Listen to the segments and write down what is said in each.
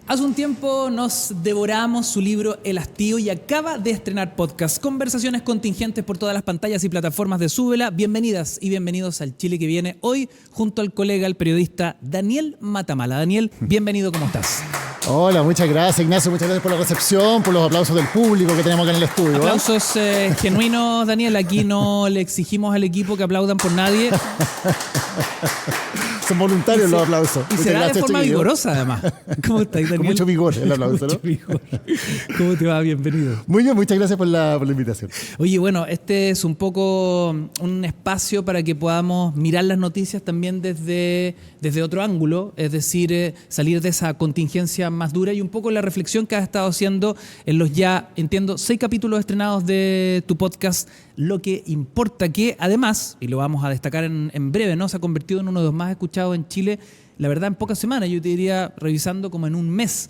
Hace un tiempo nos devoramos su libro El Hastío y acaba de estrenar podcast. Conversaciones contingentes por todas las pantallas y plataformas de Súbela. Bienvenidas y bienvenidos al Chile que viene. Hoy junto al colega, el periodista Daniel Matamala. Daniel, bienvenido, ¿cómo estás? Hola, muchas gracias, Ignacio. Muchas gracias por la recepción, por los aplausos del público que tenemos acá en el estudio. Aplausos genuinos, Daniel. Aquí no le exigimos al equipo que aplaudan por nadie. Son voluntarios los aplausos. Y se da de forma vigorosa, además. ¿Cómo estás, Daniel? Con mucho vigor el aplauso, ¿no? Vigor. ¿Cómo te va? Bienvenido. Muy bien, muchas gracias por la invitación. Oye, bueno, este es un poco un espacio para que podamos mirar las noticias también desde otro ángulo, es decir, salir de esa contingencia más dura y un poco la reflexión que has estado haciendo en los ya, entiendo, 6 capítulos estrenados de tu podcast, Lo que importa, que además, y lo vamos a destacar en breve, ¿no? Se ha convertido en uno de los más escuchados en Chile, la verdad, en pocas semanas, yo te diría, revisando como en un mes.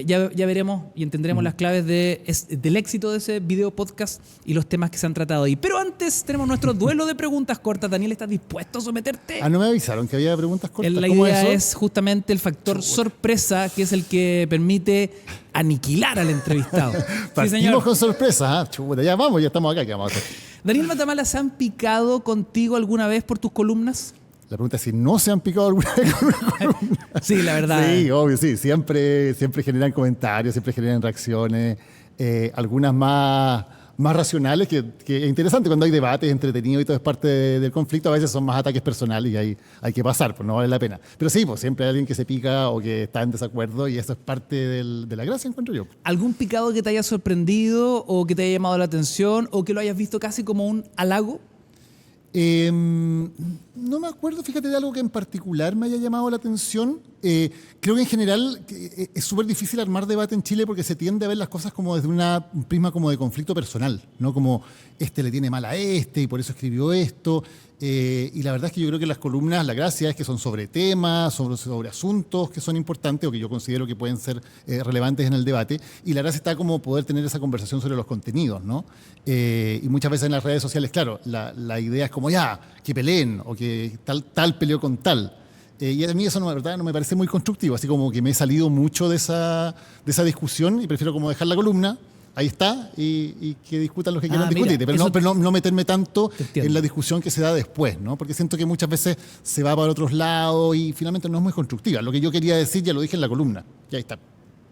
Ya veremos y entenderemos las claves del éxito de ese video podcast y los temas que se han tratado ahí. Pero antes tenemos nuestro duelo de preguntas cortas. Daniel, ¿estás dispuesto a someterte? Ah, ¿no me avisaron que había preguntas cortas? La idea es justamente el factor sorpresa, que es el que permite aniquilar al entrevistado. Partimos con sorpresa. Chuta, ya vamos, ya estamos acá. ¿Qué vamos a hacer? Daniel Matamala, ¿se han picado contigo alguna vez por tus columnas? La pregunta es si no se han picado alguna vez con una columna. Sí, la verdad. Sí, obvio, sí. Siempre generan comentarios, siempre generan reacciones. Algunas más racionales, que es interesante cuando hay debates entretenidos y todo es parte del conflicto. A veces son más ataques personales y hay que pasar, pues no vale la pena. Pero sí, pues siempre hay alguien que se pica o que está en desacuerdo y eso es parte de la gracia, encuentro yo. ¿Algún picado que te haya sorprendido o que te haya llamado la atención o que lo hayas visto casi como un halago? No me acuerdo, fíjate, de algo que en particular me haya llamado la atención. Creo que en general es súper difícil armar debate en Chile porque se tiende a ver las cosas como desde un prisma como de conflicto personal, ¿no? Como este le tiene mal a este y por eso escribió esto. Y la verdad es que yo creo que las columnas, la gracia es que son sobre temas, sobre asuntos que son importantes o que yo considero que pueden ser relevantes en el debate. Y la gracia está como poder tener esa conversación sobre los contenidos, ¿no? Y muchas veces en las redes sociales, claro, la idea es como ya, que peleen o que tal peleó con tal. Y a mí eso, la verdad, no me parece muy constructivo. Así como que me he salido mucho de esa discusión y prefiero como dejar la columna. Ahí está, y que discutan los que quieran discutir, pero no meterme tanto en la discusión que se da después, ¿no? Porque siento que muchas veces se va para otros lados y finalmente no es muy constructiva. Lo que yo quería decir ya lo dije en la columna, y ahí está.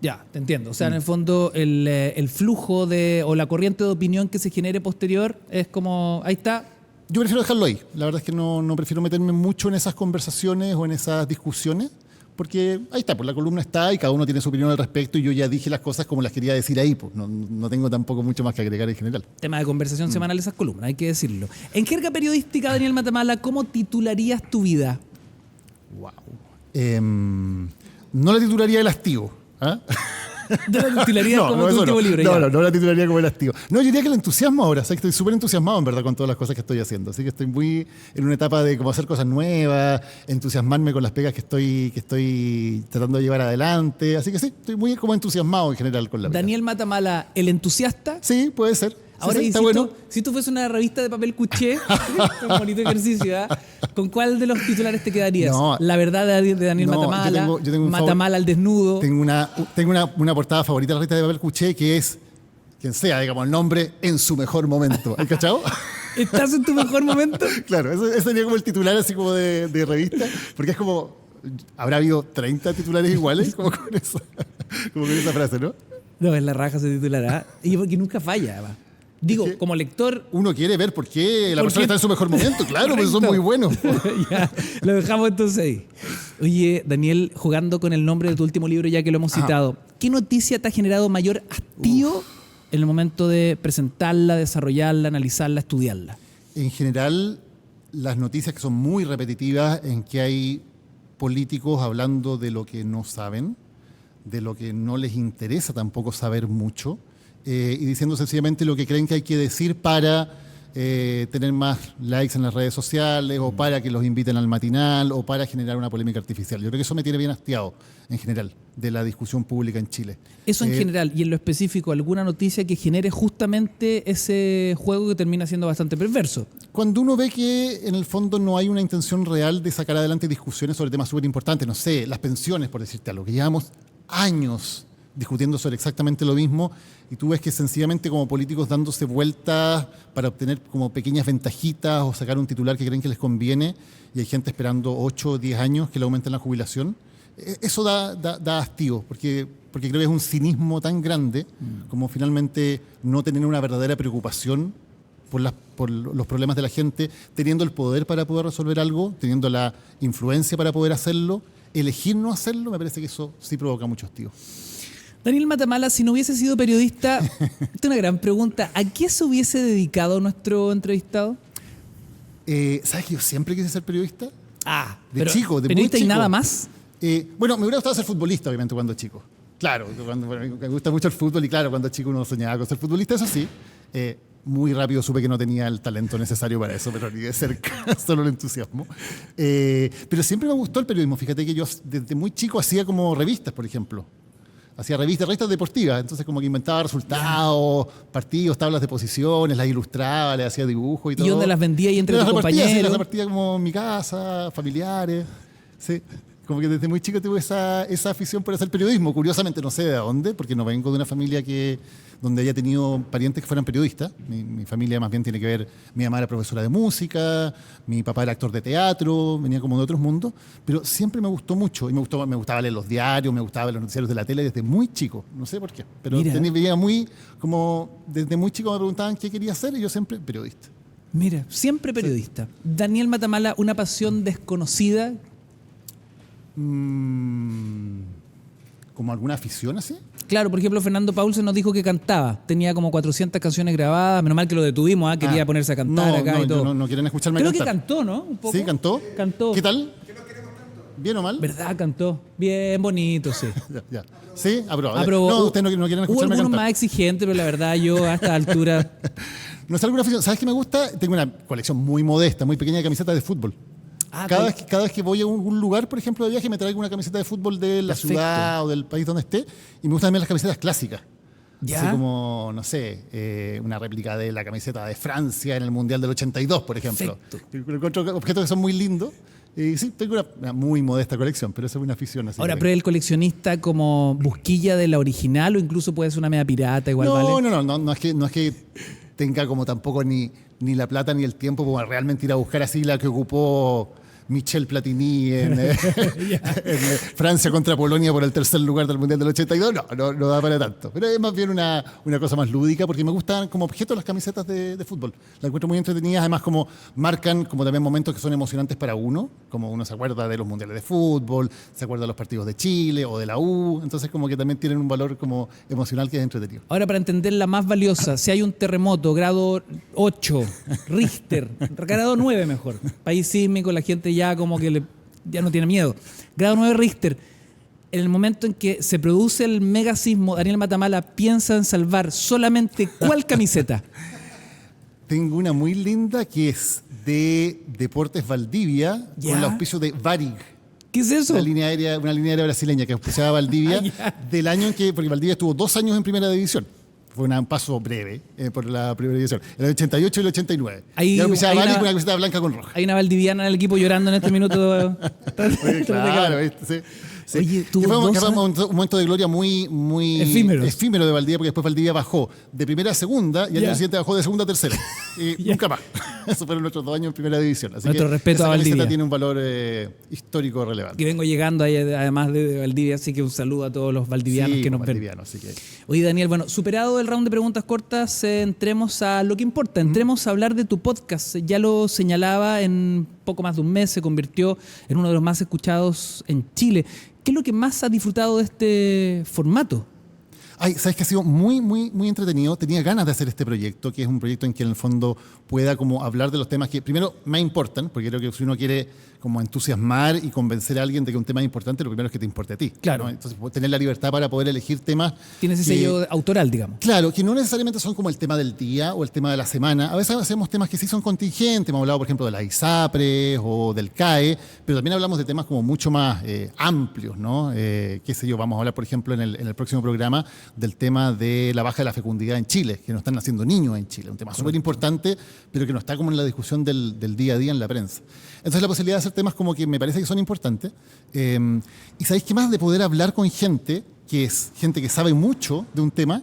Ya, te entiendo. O sea, en el fondo, el flujo o la corriente de opinión que se genere posterior es como, ahí está. Yo prefiero dejarlo ahí. La verdad es que no prefiero meterme mucho en esas conversaciones o en esas discusiones. Porque ahí está, pues la columna está y cada uno tiene su opinión al respecto y yo ya dije las cosas como las quería decir ahí, pues no tengo tampoco mucho más que agregar en general. Tema de conversación semanal esas columnas, hay que decirlo. En jerga periodística, Daniel Matamala, ¿cómo titularías tu vida? Wow. No la titularía El Hastío. ¿Ah? ¿No la titularías como tu último libro? No la titularía como El Hastío. No, yo diría que el entusiasmo ahora. O sea, que estoy súper entusiasmado, en verdad, con todas las cosas que estoy haciendo. Así que estoy muy en una etapa de como hacer cosas nuevas, entusiasmarme con las pegas que estoy tratando de llevar adelante. Así que sí, estoy muy como entusiasmado en general con la vida. Daniel Matamala, ¿el entusiasta? Sí, puede ser. Ahora, sí, está bueno. Si tú fueses una revista de papel cuché, un bonito ejercicio, ¿eh? ¿Con cuál de los titulares te quedarías? No, La verdad de Daniel Matamala, yo tengo Matamala al desnudo. Tengo una portada favorita de la revista de papel cuché que es, quien sea, digamos, el nombre en su mejor momento. ¿Has cachado? ¿Estás en tu mejor momento? Claro, ese sería como el titular así como de revista, porque es como, habrá habido 30 titulares iguales como con esa frase, ¿no? No, es la raja se titulará. Y porque nunca falla, además. Digo, como lector... Uno quiere ver por qué la persona está en su mejor momento, claro, porque son muy buenos. Ya, lo dejamos entonces ahí. Oye, Daniel, jugando con el nombre de tu último libro, ya que lo hemos citado, ¿qué noticia te ha generado mayor hastío en el momento de presentarla, desarrollarla, analizarla, estudiarla? En general, las noticias que son muy repetitivas, en que hay políticos hablando de lo que no saben, de lo que no les interesa tampoco saber mucho, y diciendo sencillamente lo que creen que hay que decir para tener más likes en las redes sociales o para que los inviten al matinal o para generar una polémica artificial. Yo creo que eso me tiene bien hastiado en general de la discusión pública en Chile. Eso en general y en lo específico, ¿alguna noticia que genere justamente ese juego que termina siendo bastante perverso? Cuando uno ve que en el fondo no hay una intención real de sacar adelante discusiones sobre temas súper importantes, no sé, las pensiones, por decirte algo, que llevamos años discutiendo sobre exactamente lo mismo, y tú ves que sencillamente como políticos dándose vueltas para obtener como pequeñas ventajitas o sacar un titular que creen que les conviene, y hay gente esperando 8 o 10 años que le aumenten la jubilación. Eso da hastío, porque creo que es un cinismo tan grande como finalmente no tener una verdadera preocupación por los problemas de la gente, teniendo el poder para poder resolver algo, teniendo la influencia para poder hacerlo, elegir no hacerlo. Me parece que eso sí provoca mucho hastío. Daniel Matamala, si no hubiese sido periodista, esta es una gran pregunta, ¿a qué se hubiese dedicado nuestro entrevistado? ¿Sabes que yo siempre quise ser periodista? De chico, de muy periodista chico. Y nada más. Bueno, me hubiera gustado ser futbolista, obviamente, cuando chico. Claro, me gusta mucho el fútbol y claro, cuando chico uno soñaba con ser futbolista, eso sí. Muy rápido supe que no tenía el talento necesario para eso, pero ni de cerca, solo el entusiasmo. Pero siempre me gustó el periodismo. Fíjate que yo desde muy chico hacía como revistas, por ejemplo. Hacía revistas deportivas, entonces como que inventaba resultados, partidos, tablas de posiciones, las ilustraba, les hacía dibujos y todo. ¿Y dónde las vendía y entre tus compañeros? Sí, las repartía como en mi casa, familiares. Sí. Como que desde muy chico tuve esa afición por hacer periodismo. Curiosamente, no sé de dónde, porque no vengo de una familia donde haya tenido parientes que fueran periodistas. Mi familia más bien tiene que ver, mi mamá era profesora de música, mi papá era actor de teatro, venía como de otros mundos, pero siempre me gustó mucho y me gustaba leer los diarios, me gustaba ver los noticiarios de la tele desde muy chico, no sé por qué, pero veía desde muy chico me preguntaban qué quería hacer y yo siempre periodista. Mira, siempre periodista. Sí. Daniel Matamala, una pasión desconocida. ¿Como alguna afición así? Claro, por ejemplo, Fernando Paulsen nos dijo que cantaba. Tenía como 400 canciones grabadas. Menos mal que lo detuvimos, quería ponerse a cantar acá y todo. No quieren escucharme cantar. Creo que cantó, ¿no? Un poco. Sí, cantó. ¿Qué tal? ¿Bien o mal? ¿Verdad? Cantó. Bien bonito, sí. ya. ¿Sí? Aprobó. No, ustedes no quieren escucharme cantar. Hubo algunos más exigentes, pero la verdad yo a esta altura... No es alguna afición. ¿Sabes qué me gusta? Tengo una colección muy modesta, muy pequeña de camisetas de fútbol. Cada vez que voy a un lugar, por ejemplo, de viaje, me traigo una camiseta de fútbol de la ciudad o del país donde esté, y me gustan también las camisetas clásicas. ¿Ya? Así como, no sé, una réplica de la camiseta de Francia en el Mundial del 82, por ejemplo. Encuentro objetos que son muy lindos. Y sí, tengo una muy modesta colección, pero eso es una afición. Así. Ahora, pero el coleccionista como busquilla de la original o incluso puede ser una media pirata, igual vale. No es que tenga como tampoco ni la plata ni el tiempo para realmente ir a buscar así la que ocupó Michel Platini en Francia contra Polonia por el tercer lugar del Mundial del 82. No da para tanto. Pero es más bien una cosa más lúdica, porque me gustan como objeto las camisetas de fútbol. Las encuentro muy entretenidas, además como marcan como también momentos que son emocionantes para uno, como uno se acuerda de los mundiales de fútbol, se acuerda de los partidos de Chile o de la U, entonces como que también tienen un valor como emocional que es entretenido. Ahora, para entender la más valiosa, si hay un terremoto, grado 8, Richter, grado 9 mejor, país sísmico, la gente ya como que ya no tiene miedo. Grado 9 Richter. En el momento en que se produce el megasismo, Daniel Matamala piensa en salvar solamente ¿cuál camiseta? Tengo una muy linda que es de Deportes Valdivia, con el auspicio de Varig. ¿Qué es eso? Una línea aérea brasileña que auspiciaba Valdivia del año en que, porque Valdivia estuvo 2 años en primera división. Fue un paso breve por la primera división. El 88 y el 89. Y auspiciaba Varig con una camiseta blanca con roja. Hay una valdiviana en el equipo llorando en este minuto. Claro, ¿viste? Sí. Sí. Oye, fue un momento de gloria muy efímero de Valdivia, porque después Valdivia bajó de primera a segunda y al año siguiente bajó de segunda a tercera. Y nunca más. Esos fueron nuestros 2 años en primera división. Así Nuestro que respeto a Valdivia. Esa tiene un valor histórico relevante. Que vengo llegando ahí, además de Valdivia, así que un saludo a todos los valdivianos que nos ven. Así que... Oye, Daniel, bueno, superado el round de preguntas cortas, entremos a lo que importa. Entremos a hablar de tu podcast. Ya lo señalaba, en poco más de un mes se convirtió en uno de los más escuchados en Chile. ¿Qué es lo que más has disfrutado de este formato? Sabes que ha sido muy entretenido. Tenía ganas de hacer este proyecto, que es un proyecto en que en el fondo pueda como hablar de los temas que primero me importan, porque creo que si uno quiere como entusiasmar y convencer a alguien de que un tema es importante, lo primero es que te importe a ti. Claro. ¿no? Entonces, tener la libertad para poder elegir temas. Tienes ese sello autoral, digamos. Claro, que no necesariamente son como el tema del día o el tema de la semana. A veces hacemos temas que sí son contingentes. Hemos hablado, por ejemplo, de la ISAPRES o del CAE, pero también hablamos de temas como mucho más amplios, ¿no? Qué sé yo, vamos a hablar, por ejemplo, en el próximo programa del tema de la baja de la fecundidad en Chile, que no están naciendo niños en Chile. Un tema súper importante, pero que no está como en la discusión del día a día en la prensa. Entonces, la posibilidad de hacer temas como que me parece que son importantes. Y ¿sabéis qué más? De poder hablar con gente que es gente que sabe mucho de un tema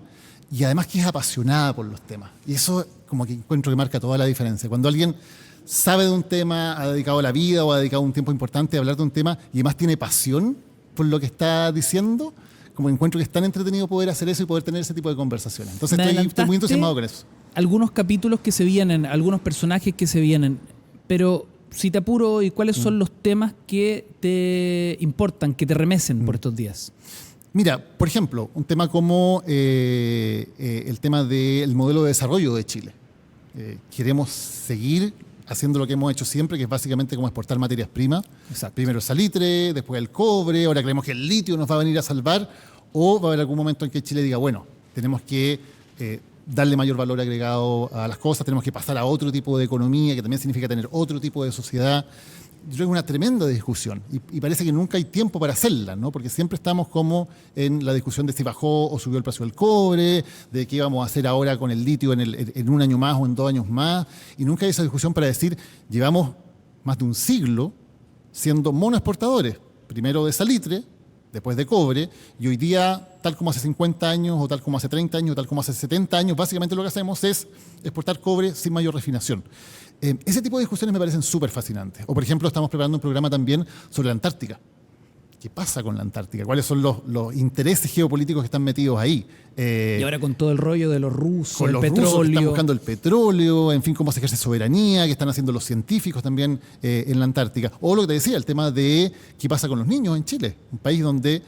y además que es apasionada por los temas. Y eso como que encuentro que marca toda la diferencia. Cuando alguien sabe de un tema, ha dedicado la vida o ha dedicado un tiempo importante a hablar de un tema y además tiene pasión por lo que está diciendo, como encuentro que es tan entretenido poder hacer eso y poder tener ese tipo de conversaciones. Entonces estoy muy entusiasmado con eso. Algunos capítulos que se vienen, algunos personajes que se vienen, pero si te apuro, ¿y cuáles son los temas que te importan, que te remecen por estos días? Mira, por ejemplo, un tema como el tema del modelo de desarrollo de Chile. Queremos seguir haciendo lo que hemos hecho siempre, que es básicamente como exportar materias primas. Exacto. Primero el salitre, después el cobre, ahora creemos que el litio nos va a venir a salvar, o va a haber algún momento en que Chile diga, bueno, tenemos que darle mayor valor agregado a las cosas, tenemos que pasar a otro tipo de economía, que también significa tener otro tipo de sociedad. Yo creo que es una tremenda discusión y parece que nunca hay tiempo para hacerla, ¿no? Porque siempre estamos como en la discusión de si bajó o subió el precio del cobre, de qué vamos a hacer ahora con el litio en un año más o en 2 años más, y nunca hay esa discusión para decir, llevamos más de un siglo siendo monoexportadores, primero de salitre, después de cobre, y hoy día, tal como hace 50 años, o tal como hace 30 años, o tal como hace 70 años, básicamente lo que hacemos es exportar cobre sin mayor refinación. Ese tipo de discusiones me parecen súper fascinantes. O, por ejemplo, estamos preparando un programa también sobre la Antártica. ¿Qué pasa con la Antártica? ¿Cuáles son los intereses geopolíticos que están metidos ahí? Y ahora con todo el rollo de los rusos, con los rusos que están buscando el petróleo, en fin, cómo se ejerce soberanía, qué están haciendo los científicos también en la Antártica. O lo que te decía, el tema de qué pasa con los niños en Chile, un país donde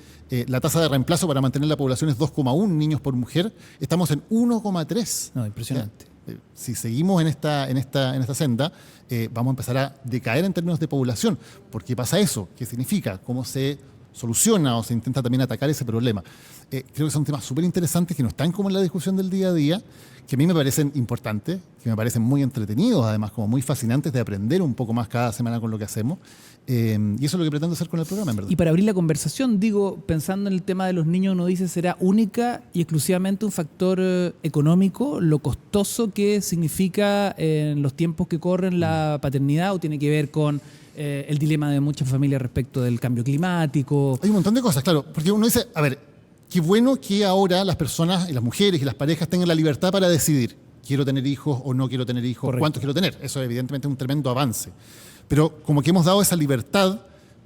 la tasa de reemplazo para mantener la población es 2,1 niños por mujer. Estamos en 1,3. No, impresionante. Si seguimos en esta senda, vamos a empezar a decaer en términos de población. ¿Por qué pasa eso? ¿Qué significa? ¿Cómo se soluciona o se intenta también atacar ese problema? Creo que son temas súper interesantes que no están como en la discusión del día a día, que a mí me parecen importantes, que me parecen muy entretenidos, además como muy fascinantes de aprender un poco más cada semana con lo que hacemos. Y eso es lo que pretendo hacer con el programa, en verdad. Y para abrir la conversación, digo, pensando en el tema de los niños, uno dice, ¿será única y exclusivamente un factor económico, lo costoso que significa en los tiempos que corren la paternidad, o tiene que ver con el dilema de muchas familias respecto del cambio climático? Hay un montón de cosas, claro, porque uno dice, a ver, qué bueno que ahora las personas y las mujeres y las parejas tengan la libertad para decidir, quiero tener hijos o no quiero tener hijos, Correcto. cuántos quiero tener. Eso evidentemente es un tremendo avance. Pero como que hemos dado esa libertad,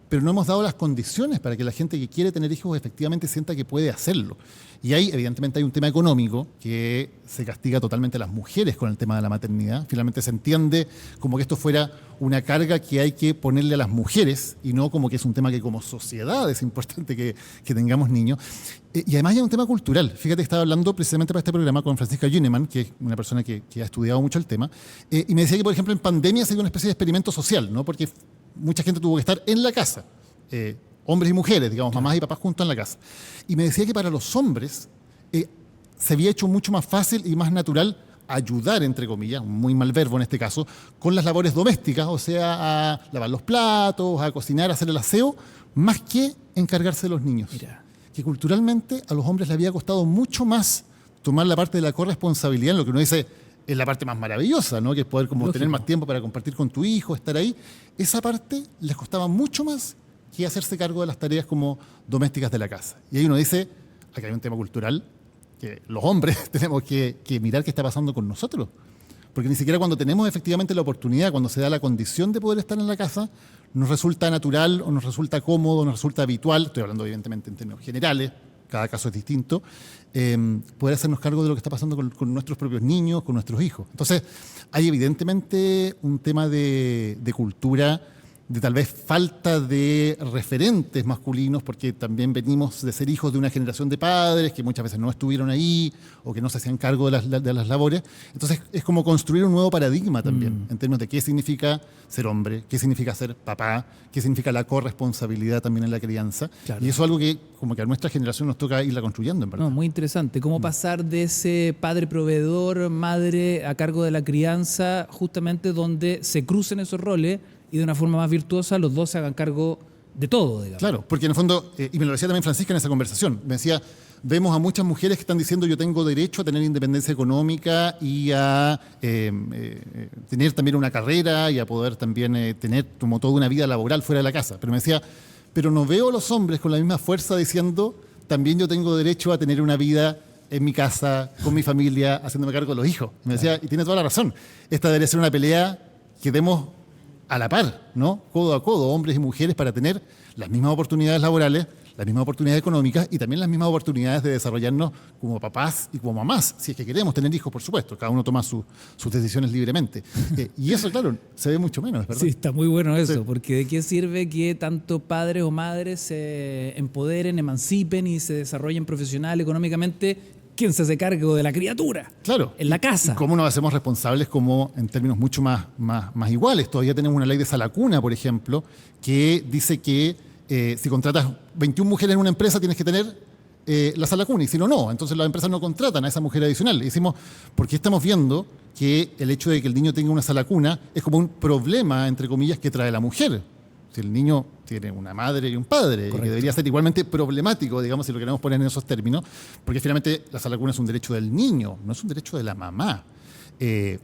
pero no hemos dado las condiciones para que la gente que quiere tener hijos efectivamente sienta que puede hacerlo. Y ahí evidentemente hay un tema económico que se castiga totalmente a las mujeres con el tema de la maternidad. Finalmente se entiende como que esto fuera una carga que hay que ponerle a las mujeres y no como que es un tema que como sociedad es importante que tengamos niños. Y además hay un tema cultural. Fíjate que estaba hablando precisamente para este programa con Francisca Yuneman, que es una persona que ha estudiado mucho el tema, y me decía que, por ejemplo, en pandemia se dio una especie de experimento social, ¿no? Porque mucha gente tuvo que estar en la casa, hombres y mujeres, digamos, mamás y papás juntos en la casa. Y me decía que para los hombres se había hecho mucho más fácil y más natural ayudar, entre comillas, un muy mal verbo en este caso, con las labores domésticas, o sea, a lavar los platos, a cocinar, a hacer el aseo, más que encargarse de los niños. Mira. Que culturalmente a los hombres les había costado mucho más tomar la parte de la corresponsabilidad, en lo que uno dice es la parte más maravillosa, ¿no? Que es poder como tener más tiempo para compartir con tu hijo, estar ahí. Esa parte les costaba mucho más que hacerse cargo de las tareas como domésticas de la casa. Y ahí uno dice, acá hay un tema cultural, que los hombres tenemos que mirar qué está pasando con nosotros. Porque ni siquiera cuando tenemos efectivamente la oportunidad, cuando se da la condición de poder estar en la casa, nos resulta natural o nos resulta cómodo, nos resulta habitual, estoy hablando evidentemente en términos generales, cada caso es distinto, poder hacernos cargo de lo que está pasando con nuestros propios niños, con nuestros hijos. Entonces, hay evidentemente un tema de cultura, de tal vez falta de referentes masculinos, porque también venimos de ser hijos de una generación de padres que muchas veces no estuvieron ahí o que no se hacían cargo de las labores. Entonces es como construir un nuevo paradigma también, en términos de qué significa ser hombre, qué significa ser papá, qué significa la corresponsabilidad también en la crianza. Claro. Y eso es algo que como que a nuestra generación nos toca irla construyendo, en verdad. No, muy interesante. Cómo pasar de ese padre proveedor, madre a cargo de la crianza, justamente donde se crucen esos roles y de una forma más virtuosa los dos se hagan cargo de todo, digamos. Claro, porque en el fondo, y me lo decía también Francisca en esa conversación, me decía, vemos a muchas mujeres que están diciendo yo tengo derecho a tener independencia económica y a tener también una carrera y a poder también tener como toda una vida laboral fuera de la casa. Pero me decía, pero no veo a los hombres con la misma fuerza diciendo también yo tengo derecho a tener una vida en mi casa, con mi familia, haciéndome cargo de los hijos. Me decía, y tiene toda la razón, esta debería ser una pelea que demos a la par, ¿no? Codo a codo, hombres y mujeres, para tener las mismas oportunidades laborales, las mismas oportunidades económicas y también las mismas oportunidades de desarrollarnos como papás y como mamás, si es que queremos tener hijos, por supuesto. Cada uno toma sus decisiones libremente. Y eso, claro, se ve mucho menos, ¿verdad? Sí, está muy bueno eso, Sí. porque ¿de qué sirve que tanto padres o madres se empoderen, emancipen y se desarrollen profesional, económicamente? ¿Quién se hace cargo de la criatura? Claro. En la casa. ¿Y cómo nos hacemos responsables como en términos mucho más iguales? Todavía tenemos una ley de sala cuna, por ejemplo, que dice que si contratas 21 mujeres en una empresa tienes que tener la sala cuna, y si no, no. Entonces las empresas no contratan a esa mujer adicional. Y decimos, ¿por qué estamos viendo que el hecho de que el niño tenga una sala cuna es como un problema, entre comillas, que trae la mujer? Si el niño tiene una madre y un padre, y que debería ser igualmente problemático, digamos, si lo queremos poner en esos términos, porque finalmente la sala cuna es un derecho del niño, no es un derecho de la mamá.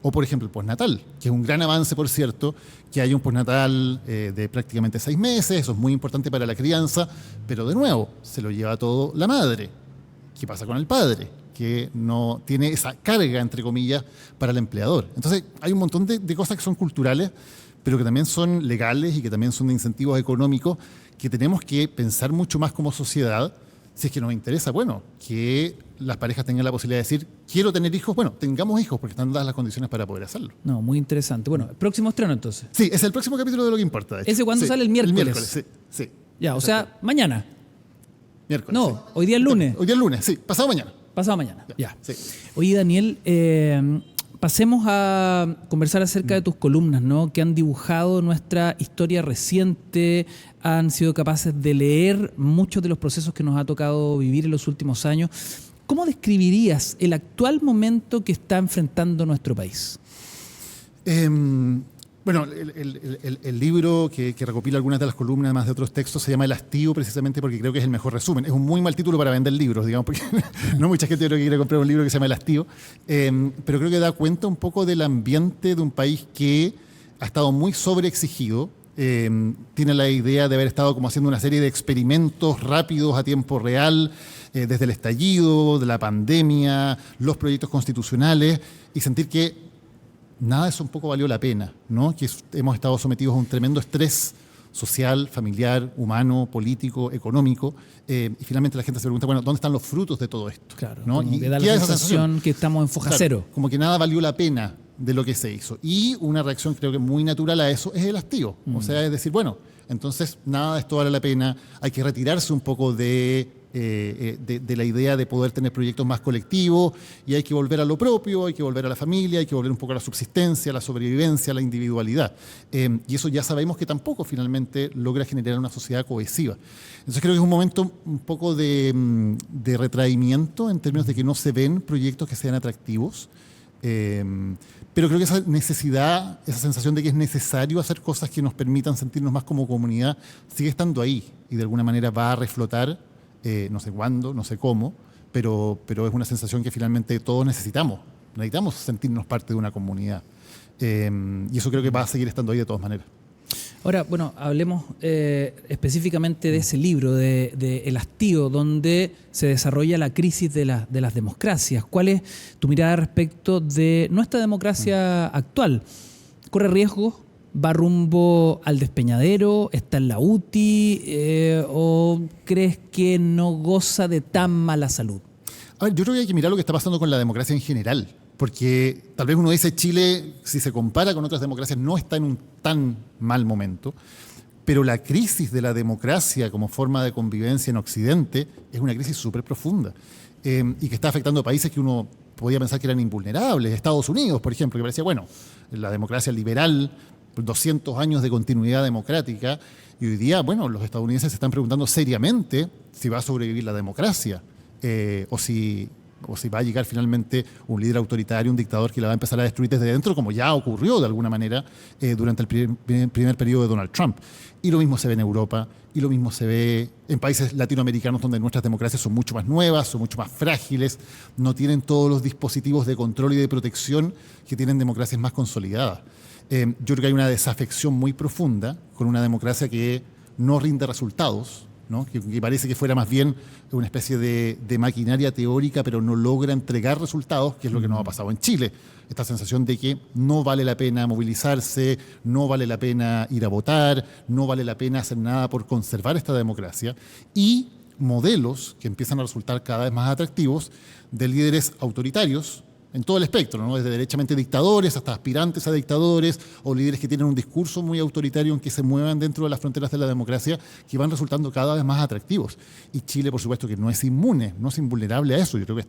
O, por ejemplo, el postnatal, que es un gran avance, por cierto, que haya un postnatal de prácticamente 6 meses, eso es muy importante para la crianza, pero de nuevo, se lo lleva todo la madre. ¿Qué pasa con el padre? Que no tiene esa carga, entre comillas, para el empleador. Entonces, hay un montón de cosas que son culturales, pero que también son legales y que también son de incentivos económicos, que tenemos que pensar mucho más como sociedad. Si es que nos interesa, bueno, que las parejas tengan la posibilidad de decir, quiero tener hijos, bueno, tengamos hijos, porque están dadas las condiciones para poder hacerlo. No, muy interesante. Bueno, próximo estreno entonces. Sí, es el próximo capítulo de Lo que Importa, de hecho. ¿Ese cuándo Sí, sale? El miércoles. El miércoles, sí. Ya, o sea, mañana. Miércoles. No, sí. hoy día es lunes. Hoy día es lunes, sí, pasado mañana. Pasado mañana. Ya. Sí. Oye, Daniel, pasemos a conversar acerca de tus columnas, ¿no? Que han dibujado nuestra historia reciente, han sido capaces de leer muchos de los procesos que nos ha tocado vivir en los últimos años. ¿Cómo describirías el actual momento que está enfrentando nuestro país? Bueno, el libro que recopila algunas de las columnas, además de otros textos, se llama El hastío, precisamente porque creo que es el mejor resumen. Es un muy mal título para vender libros, digamos, porque no mucha gente creo que quiere comprar un libro que se llama El hastío, pero creo que da cuenta un poco del ambiente de un país que ha estado muy sobreexigido. Tiene la idea de haber estado como haciendo una serie de experimentos rápidos a tiempo real, desde el estallido, de la pandemia, los proyectos constitucionales, y sentir que nada de eso un poco valió la pena, ¿no? Que hemos estado sometidos a un tremendo estrés social, familiar, humano, político, económico, y finalmente la gente se pregunta, bueno, ¿dónde están los frutos de todo esto? Claro, ¿no? como Y que da queda la esa sensación que estamos en foja Claro, cero. como que nada valió la pena de lo que se hizo. Y una reacción creo que muy natural a eso es el hastío. O sea, es decir, bueno, entonces nada de esto vale la pena, hay que retirarse un poco de la idea de poder tener proyectos más colectivos, y hay que volver a lo propio, hay que volver a la familia, hay que volver un poco a la subsistencia, a la sobrevivencia, a la individualidad. Y eso ya sabemos que tampoco finalmente logra generar una sociedad cohesiva. Entonces creo que es un momento un poco de retraimiento en términos de que no se ven proyectos que sean atractivos. Pero creo que esa necesidad, esa sensación de que es necesario hacer cosas que nos permitan sentirnos más como comunidad, sigue estando ahí y de alguna manera va a reflotar, no sé cuándo, no sé cómo, pero es una sensación que finalmente todos necesitamos. Necesitamos sentirnos parte de una comunidad. Y eso creo que va a seguir estando ahí de todas maneras. Ahora, bueno, hablemos específicamente de ese libro, de El hastío, donde se desarrolla la crisis de las democracias. ¿Cuál es tu mirada respecto de nuestra democracia actual? ¿Corre riesgo? ¿Va rumbo al despeñadero? ¿Está en la UTI? ¿O crees que no goza de tan mala salud? A ver, yo creo que hay que mirar lo que está pasando con la democracia en general. Porque tal vez uno dice Chile, si se compara con otras democracias, no está en un tan mal momento, pero la crisis de la democracia como forma de convivencia en Occidente es una crisis súper profunda, y que está afectando a países que uno podía pensar que eran invulnerables. Estados Unidos, por ejemplo, que parecía, bueno, la democracia liberal, 200 años de continuidad democrática, y hoy día, bueno, los estadounidenses se están preguntando seriamente si va a sobrevivir la democracia, o si va a llegar finalmente un líder autoritario, un dictador que la va a empezar a destruir desde dentro, como ya ocurrió de alguna manera durante el primer periodo de Donald Trump. Y lo mismo se ve en Europa, y lo mismo se ve en países latinoamericanos donde nuestras democracias son mucho más nuevas, son mucho más frágiles, no tienen todos los dispositivos de control y de protección que tienen democracias más consolidadas. Yo creo que hay una desafección muy profunda con una democracia que no rinde resultados, ¿no? Que parece que fuera más bien una especie de maquinaria teórica, pero no logra entregar resultados, que es lo que nos ha pasado en Chile. Esta sensación de que no vale la pena movilizarse, no vale la pena ir a votar, no vale la pena hacer nada por conservar esta democracia, y modelos que empiezan a resultar cada vez más atractivos de líderes autoritarios en todo el espectro, ¿no? Desde derechamente dictadores hasta aspirantes a dictadores o líderes que tienen un discurso muy autoritario en que se muevan dentro de las fronteras de la democracia, que van resultando cada vez más atractivos. Y Chile, por supuesto, que no es inmune, no es invulnerable a eso. Yo creo que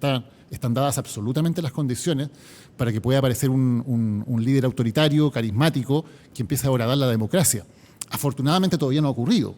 están dadas absolutamente las condiciones para que pueda aparecer un líder autoritario, carismático, que empiece a horadar la democracia. Afortunadamente todavía no ha ocurrido.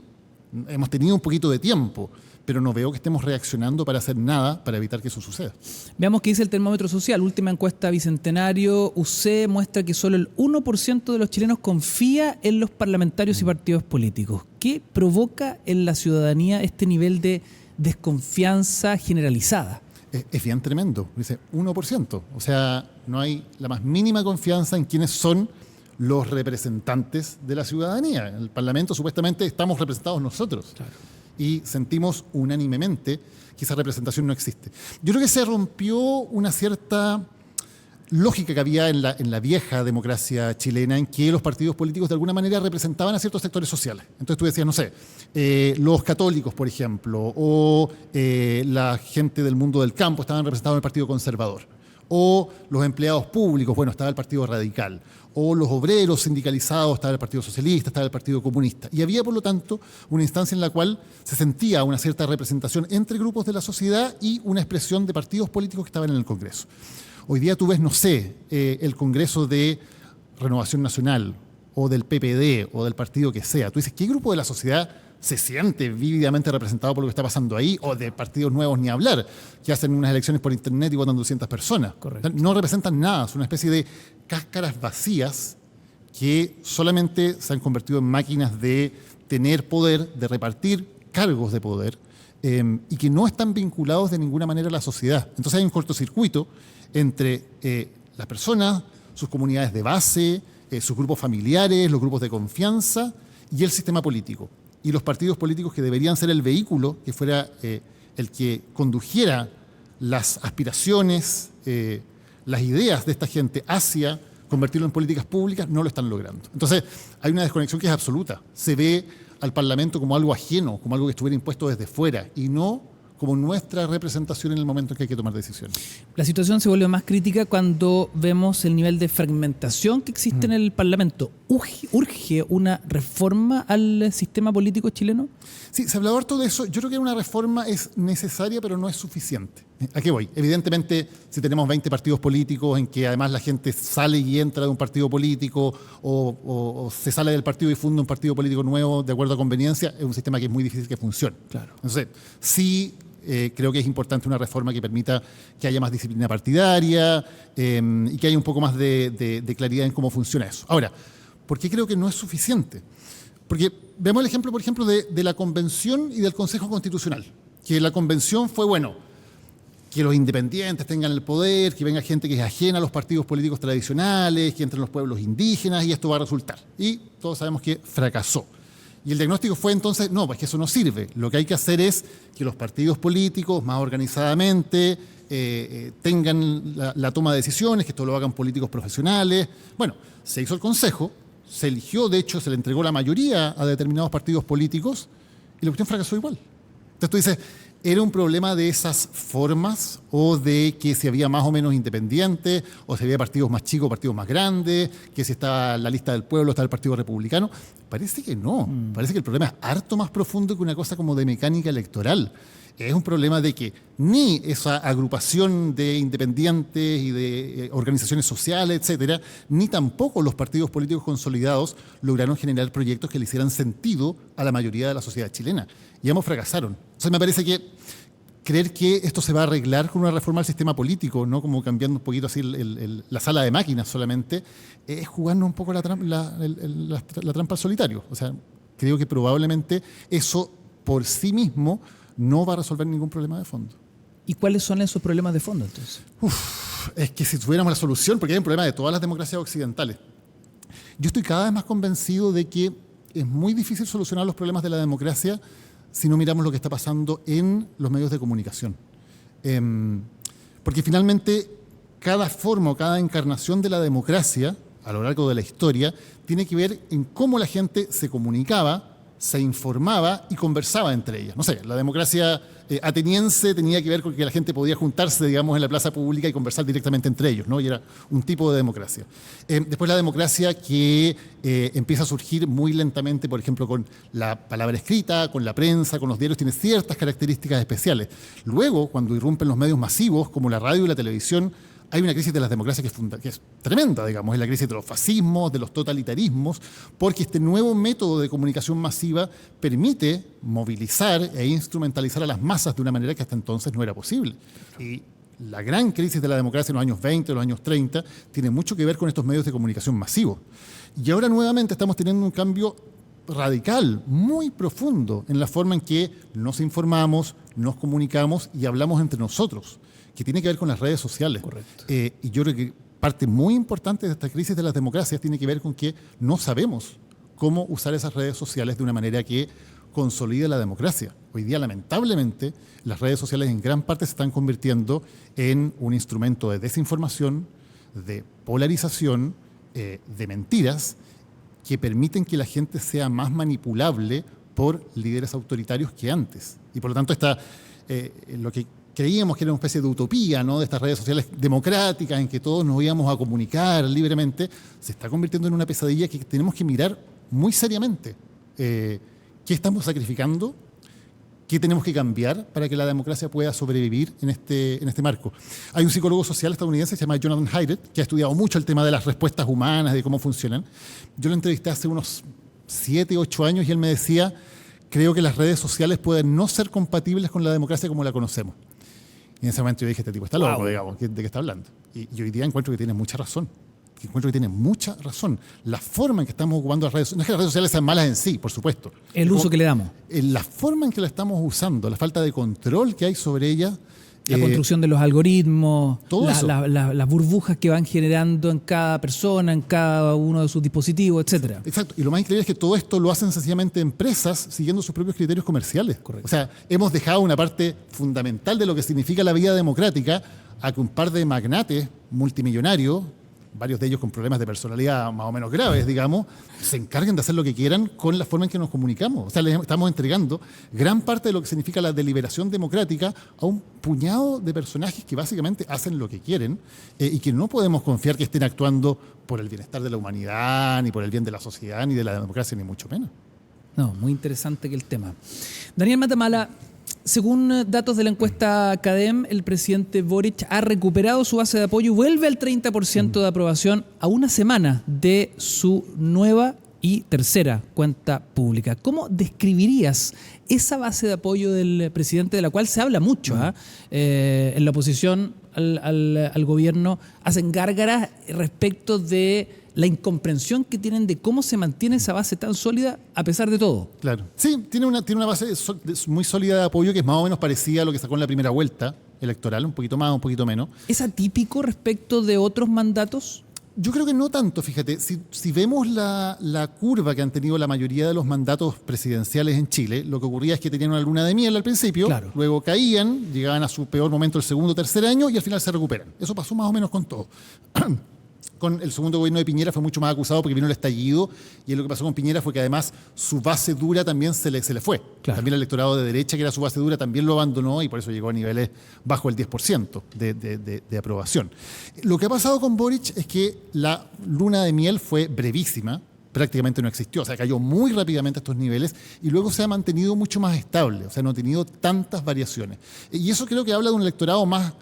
Hemos tenido un poquito de tiempo, pero no veo que estemos reaccionando para hacer nada para evitar que eso suceda. Veamos qué dice el termómetro social. Última encuesta Bicentenario UC muestra que solo el 1% de los chilenos confía en los parlamentarios y partidos políticos. ¿Qué provoca en la ciudadanía este nivel de desconfianza generalizada? Es bien tremendo, dice 1%. O sea, no hay la más mínima confianza en quiénes son los representantes de la ciudadanía. En el Parlamento supuestamente estamos representados nosotros. Claro. Y sentimos unánimemente que esa representación no existe. Yo creo que se rompió una cierta lógica que había en la vieja democracia chilena, en que los partidos políticos de alguna manera representaban a ciertos sectores sociales. Entonces tú decías, no sé, los católicos, por ejemplo, o la gente del mundo del campo estaban representados en el Partido Conservador, o los empleados públicos, bueno, estaba el Partido Radical, o los obreros sindicalizados, estaba el Partido Socialista, estaba el Partido Comunista. Y había, por lo tanto, una instancia en la cual se sentía una cierta representación entre grupos de la sociedad y una expresión de partidos políticos que estaban en el Congreso. Hoy día tú ves, no sé, el Congreso de Renovación Nacional, o del PPD, o del partido que sea. Tú dices, ¿qué grupo de la sociedad se siente vívidamente representado por lo que está pasando ahí? O de partidos nuevos ni hablar, que hacen unas elecciones por internet y votan 200 personas. Correcto. No representan nada, son una especie de cáscaras vacías que solamente se han convertido en máquinas de tener poder, de repartir cargos de poder, y que no están vinculados de ninguna manera a la sociedad. Entonces hay un cortocircuito entre las personas, sus comunidades de base, sus grupos familiares, los grupos de confianza y el sistema político. Y los partidos políticos que deberían ser el vehículo, que fuera el que condujera las aspiraciones, las ideas de esta gente hacia convertirlo en políticas públicas, no lo están logrando. Entonces, hay una desconexión que es absoluta. Se ve al Parlamento como algo ajeno, como algo que estuviera impuesto desde fuera, y no como nuestra representación en el momento en que hay que tomar decisiones. La situación se vuelve más crítica cuando vemos el nivel de fragmentación que existe en el Parlamento. ¿Urge una reforma al sistema político chileno? Sí, se hablaba harto de eso. Yo creo que una reforma es necesaria, pero no es suficiente. ¿A qué voy? Evidentemente, si tenemos 20 partidos políticos en que además la gente sale y entra de un partido político o se sale del partido y funda un partido político nuevo de acuerdo a conveniencia, es un sistema que es muy difícil que funcione. Claro. Entonces, sí, creo que es importante una reforma que permita que haya más disciplina partidaria y que haya un poco más de claridad en cómo funciona eso. Ahora, ¿por qué creo que no es suficiente? Porque vemos el ejemplo, por ejemplo, de la Convención y del Consejo Constitucional. Que la Convención fue, bueno, que los independientes tengan el poder, que venga gente que es ajena a los partidos políticos tradicionales, que entren los pueblos indígenas, y esto va a resultar. Y todos sabemos que fracasó. Y el diagnóstico fue entonces, no, pues que eso no sirve. Lo que hay que hacer es que los partidos políticos, más organizadamente, tengan la toma de decisiones, que esto lo hagan políticos profesionales. Bueno, se hizo el Consejo, se eligió, de hecho, se le entregó la mayoría a determinados partidos políticos, y la cuestión fracasó igual. Entonces tú dices, ¿era un problema de esas formas o de que si había más o menos independientes o si había partidos más chicos, partidos más grandes, que si estaba la lista del pueblo, estaba el Partido Republicano? Parece que no. Parece que el problema es harto más profundo que una cosa como de mecánica electoral. Es un problema de que ni esa agrupación de independientes y de organizaciones sociales, etcétera, ni tampoco los partidos políticos consolidados lograron generar proyectos que le hicieran sentido a la mayoría de la sociedad chilena. Y ambos fracasaron. Entonces me parece que creer que esto se va a arreglar con una reforma al sistema político, no como cambiando un poquito así la sala de máquinas solamente, es jugarnos un poco la trampa al solitario. O sea, creo que probablemente eso por sí mismo no va a resolver ningún problema de fondo. ¿Y cuáles son esos problemas de fondo entonces? Es que si tuviéramos la solución, porque hay un problema de todas las democracias occidentales. Yo estoy cada vez más convencido de que es muy difícil solucionar los problemas de la democracia si no miramos lo que está pasando en los medios de comunicación. Porque finalmente cada forma o cada encarnación de la democracia a lo largo de la historia tiene que ver en cómo la gente se comunicaba, se informaba y conversaba entre ellas. No sé, la democracia ateniense tenía que ver con que la gente podía juntarse, digamos, en la plaza pública y conversar directamente entre ellos, ¿no? Y era un tipo de democracia. Después la democracia que empieza a surgir muy lentamente, por ejemplo, con la palabra escrita, con la prensa, con los diarios, tiene ciertas características especiales. Luego, cuando irrumpen los medios masivos, como la radio y la televisión, hay una crisis de las democracias que es tremenda, digamos, es la crisis de los fascismos, de los totalitarismos, porque este nuevo método de comunicación masiva permite movilizar e instrumentalizar a las masas de una manera que hasta entonces no era posible. Y la gran crisis de la democracia en los años 20, los años 30, tiene mucho que ver con estos medios de comunicación masivos. Y ahora nuevamente estamos teniendo un cambio radical, muy profundo, en la forma en que nos informamos, nos comunicamos y hablamos entre nosotros, que tiene que ver con las redes sociales. Correcto. Y yo creo que parte muy importante de esta crisis de las democracias tiene que ver con que no sabemos cómo usar esas redes sociales de una manera que consolide la democracia. Hoy día, lamentablemente, las redes sociales en gran parte se están convirtiendo en un instrumento de desinformación, de polarización, de mentiras, que permiten que la gente sea más manipulable por líderes autoritarios que antes. Y por lo tanto, lo que creíamos que era una especie de utopía, ¿no?, de estas redes sociales democráticas en que todos nos íbamos a comunicar libremente, se está convirtiendo en una pesadilla que tenemos que mirar muy seriamente. ¿Qué estamos sacrificando? ¿Qué tenemos que cambiar para que la democracia pueda sobrevivir en este marco? Hay un psicólogo social estadounidense que se llama Jonathan Haidt, que ha estudiado mucho el tema de las respuestas humanas, de cómo funcionan. Yo lo entrevisté hace unos 7, 8 años y él me decía, creo que las redes sociales pueden no ser compatibles con la democracia como la conocemos. Y en ese momento yo dije, este tipo está loco, digamos, ¿de qué está hablando? Y hoy día encuentro que tiene mucha razón. La forma en que estamos ocupando las redes sociales, no es que las redes sociales sean malas en sí, por supuesto. El uso que le damos. La forma en que la estamos usando, la falta de control que hay sobre ella. La construcción de los algoritmos, todo eso. Las burbujas que van generando en cada persona, en cada uno de sus dispositivos, etcétera. Exacto. Y lo más increíble es que todo esto lo hacen sencillamente empresas siguiendo sus propios criterios comerciales. Correcto. O sea, hemos dejado una parte fundamental de lo que significa la vida democrática a que un par de magnates multimillonarios, varios de ellos con problemas de personalidad más o menos graves, digamos, se encarguen de hacer lo que quieran con la forma en que nos comunicamos. O sea, les estamos entregando gran parte de lo que significa la deliberación democrática a un puñado de personajes que básicamente hacen lo que quieren y que no podemos confiar que estén actuando por el bienestar de la humanidad, ni por el bien de la sociedad, ni de la democracia, ni mucho menos. No, muy interesante que el tema. Daniel Matamala, según datos de la encuesta CADEM, el presidente Boric ha recuperado su base de apoyo y vuelve al 30% de aprobación a una semana de su nueva y tercera cuenta pública. ¿Cómo describirías esa base de apoyo del presidente, de la cual se habla mucho? En la oposición al gobierno hacen gárgaras respecto de la incomprensión que tienen de cómo se mantiene esa base tan sólida a pesar de todo. Claro. Sí, tiene una base muy sólida de apoyo que es más o menos parecida a lo que sacó en la primera vuelta electoral, un poquito más, un poquito menos. ¿Es atípico respecto de otros mandatos? Yo creo que no tanto, fíjate. Si vemos la curva que han tenido la mayoría de los mandatos presidenciales en Chile, lo que ocurría es que tenían una luna de miel al principio, claro, luego caían, llegaban a su peor momento el segundo o tercer año y al final se recuperan. Eso pasó más o menos con todo. Con el segundo gobierno de Piñera fue mucho más acusado porque vino el estallido y lo que pasó con Piñera fue que además su base dura también se le fue. Claro. También el electorado de derecha, que era su base dura, también lo abandonó y por eso llegó a niveles bajo el 10% de aprobación. Lo que ha pasado con Boric es que la luna de miel fue brevísima, prácticamente no existió, o sea, cayó muy rápidamente a estos niveles y luego se ha mantenido mucho más estable, o sea, no ha tenido tantas variaciones. Y eso creo que habla de un electorado más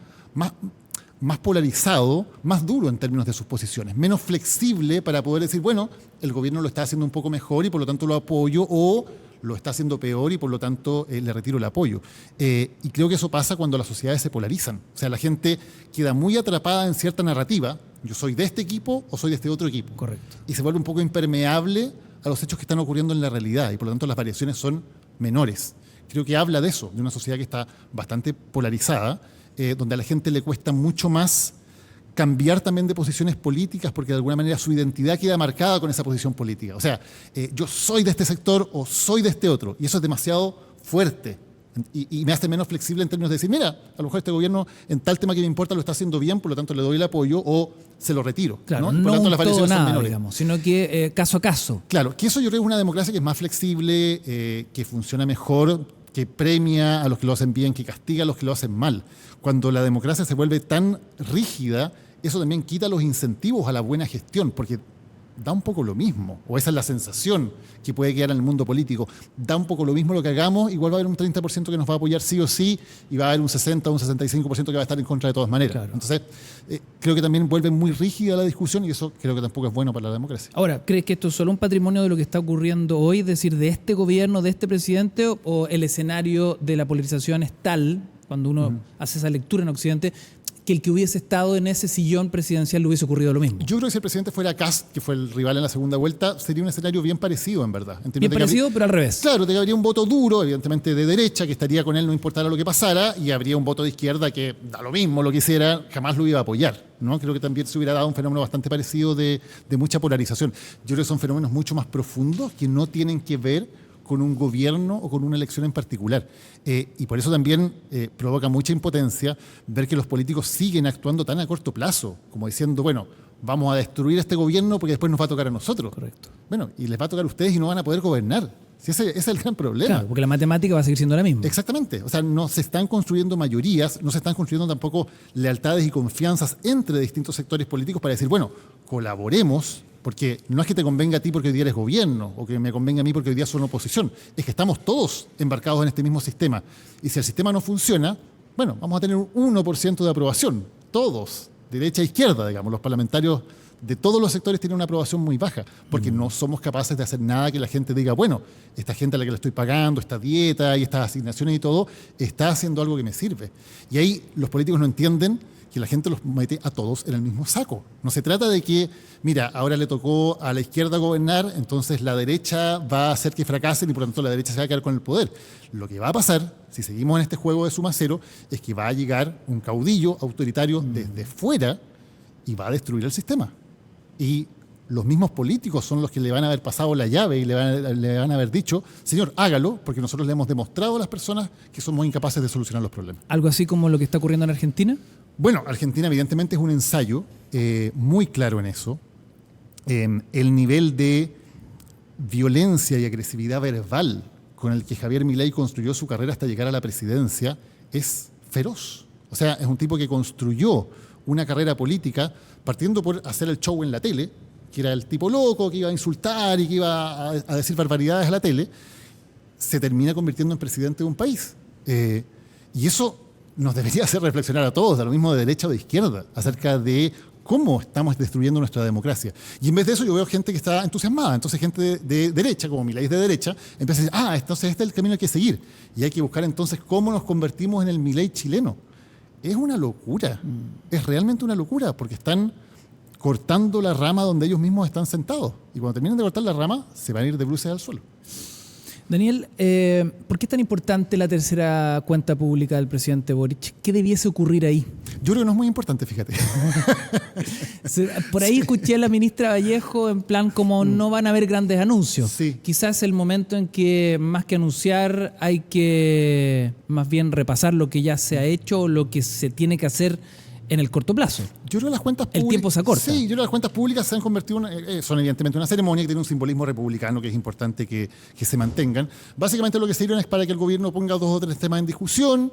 polarizado, más duro en términos de sus posiciones, menos flexible para poder decir, bueno, el gobierno lo está haciendo un poco mejor y por lo tanto lo apoyo, o lo está haciendo peor y por lo tanto le retiro el apoyo. Y creo que eso pasa cuando las sociedades se polarizan. O sea, la gente queda muy atrapada en cierta narrativa, yo soy de este equipo o soy de este otro equipo. Correcto. Y se vuelve un poco impermeable a los hechos que están ocurriendo en la realidad y por lo tanto las variaciones son menores. Creo que habla de eso, de una sociedad que está bastante polarizada, donde a la gente le cuesta mucho más cambiar también de posiciones políticas porque de alguna manera su identidad queda marcada con esa posición política. O sea, yo soy de este sector o soy de este otro y eso es demasiado fuerte y me hace menos flexible en términos de decir, mira, a lo mejor este gobierno en tal tema que me importa lo está haciendo bien, por lo tanto le doy el apoyo o se lo retiro. Claro, ¿no? Por lo tanto, las variaciones son menores. Digamos, sino que caso a caso. Claro, que eso yo creo que es una democracia que es más flexible, que funciona mejor, que premia a los que lo hacen bien, que castiga a los que lo hacen mal. Cuando la democracia se vuelve tan rígida, eso también quita los incentivos a la buena gestión, porque da un poco lo mismo, o esa es la sensación que puede quedar en el mundo político. Da un poco lo mismo lo que hagamos, igual va a haber un 30% que nos va a apoyar sí o sí, y va a haber un 60 o un 65% que va a estar en contra de todas maneras. Claro. Entonces, creo que también vuelve muy rígida la discusión y eso creo que tampoco es bueno para la democracia. Ahora, ¿crees que esto es solo un patrimonio de lo que está ocurriendo hoy, es decir, de este gobierno, de este presidente, o el escenario de la polarización es tal, cuando uno hace esa lectura en Occidente, que el que hubiese estado en ese sillón presidencial le hubiese ocurrido lo mismo? Yo creo que si el presidente fuera Kast, que fue el rival en la segunda vuelta, sería un escenario bien parecido, en verdad. Bien parecido, pero al revés. Claro, te habría un voto duro, evidentemente de derecha, que estaría con él no importara lo que pasara, y habría un voto de izquierda que da lo mismo, lo que hiciera, jamás lo iba a apoyar, ¿no? Creo que también se hubiera dado un fenómeno bastante parecido de mucha polarización. Yo creo que son fenómenos mucho más profundos que no tienen que ver con un gobierno o con una elección en particular. Y por eso también provoca mucha impotencia ver que los políticos siguen actuando tan a corto plazo, como diciendo, bueno, vamos a destruir este gobierno porque después nos va a tocar a nosotros. Correcto. Bueno, y les va a tocar a ustedes y no van a poder gobernar. Si ese es el gran problema. Claro, porque la matemática va a seguir siendo la misma. Exactamente. O sea, no se están construyendo mayorías, no se están construyendo tampoco lealtades y confianzas entre distintos sectores políticos para decir, bueno, colaboremos, porque no es que te convenga a ti porque hoy día eres gobierno o que me convenga a mí porque hoy día son oposición. Es que estamos todos embarcados en este mismo sistema. Y si el sistema no funciona, bueno, vamos a tener un 1% de aprobación. Todos, derecha e izquierda, digamos, los parlamentarios de todos los sectores tienen una aprobación muy baja, porque no somos capaces de hacer nada que la gente diga, bueno, esta gente a la que le estoy pagando, esta dieta y estas asignaciones y todo, está haciendo algo que me sirve. Y ahí los políticos no entienden que la gente los mete a todos en el mismo saco. No se trata de que, mira, ahora le tocó a la izquierda gobernar, entonces la derecha va a hacer que fracasen y por lo tanto la derecha se va a quedar con el poder. Lo que va a pasar, si seguimos en este juego de suma cero, es que va a llegar un caudillo autoritario desde fuera y va a destruir el sistema. Y los mismos políticos son los que le van a haber pasado la llave y le van a haber dicho, señor, hágalo, porque nosotros le hemos demostrado a las personas que somos incapaces de solucionar los problemas. ¿Algo así como lo que está ocurriendo en Argentina? Bueno, Argentina evidentemente es un ensayo muy claro en eso. El nivel de violencia y agresividad verbal con el que Javier Milei construyó su carrera hasta llegar a la presidencia es feroz. O sea, es un tipo que construyó una carrera política partiendo por hacer el show en la tele, que era el tipo loco que iba a insultar y que iba a decir barbaridades a la tele, se termina convirtiendo en presidente de un país. Y eso nos debería hacer reflexionar a todos, a lo mismo de derecha o de izquierda, acerca de cómo estamos destruyendo nuestra democracia. Y en vez de eso yo veo gente que está entusiasmada, entonces gente de derecha, como Milei es de derecha, empieza a decir, entonces este es el camino que hay que seguir. Y hay que buscar entonces cómo nos convertimos en el Milei chileno. Es una locura, es realmente una locura, porque están cortando la rama donde ellos mismos están sentados. Y cuando terminen de cortar la rama, se van a ir de bruces al suelo. Daniel, ¿por qué es tan importante la tercera cuenta pública del presidente Boric? ¿Qué debiese ocurrir ahí? Yo creo que no es muy importante, fíjate. Por ahí escuché a la ministra Vallejo en plan como no van a haber grandes anuncios. Sí. Quizás es el momento en que más que anunciar hay que más bien repasar lo que ya se ha hecho o lo que se tiene que hacer en el corto plazo. Yo creo que las cuentas públicas... El tiempo se acorta. Sí, yo creo que las cuentas públicas se han convertido son evidentemente una ceremonia que tiene un simbolismo republicano que es importante que se mantengan. Básicamente lo que sirven es para que el gobierno ponga 2 o 3 temas en discusión,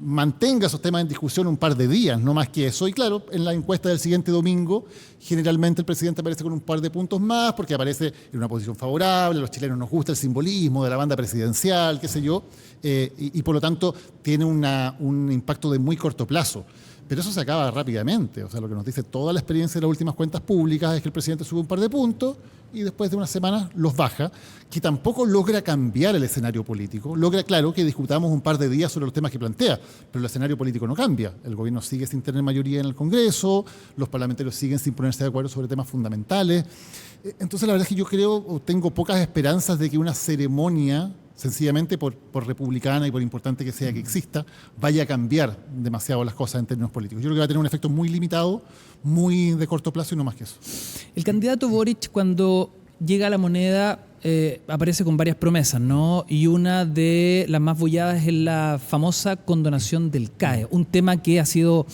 mantenga esos temas en discusión un par de días, no más que eso. Y claro, en la encuesta del siguiente domingo, generalmente el presidente aparece con un par de puntos más porque aparece en una posición favorable, a los chilenos nos gusta el simbolismo de la banda presidencial, qué sé yo, y por lo tanto tiene un impacto de muy corto plazo. Pero eso se acaba rápidamente. O sea, lo que nos dice toda la experiencia de las últimas cuentas públicas es que el presidente sube un par de puntos y después de unas semanas los baja, que tampoco logra cambiar el escenario político. Logra, claro, que discutamos un par de días sobre los temas que plantea, pero el escenario político no cambia. El gobierno sigue sin tener mayoría en el Congreso, los parlamentarios siguen sin ponerse de acuerdo sobre temas fundamentales. Entonces, la verdad es que yo creo, o tengo pocas esperanzas de que una ceremonia, sencillamente por republicana y por importante que sea que exista, vaya a cambiar demasiado las cosas en términos políticos. Yo creo que va a tener un efecto muy limitado, muy de corto plazo y no más que eso. El candidato Boric, cuando llega a la Moneda, aparece con varias promesas, ¿no? Y una de las más bolladas es la famosa condonación del CAE, un tema que ha sido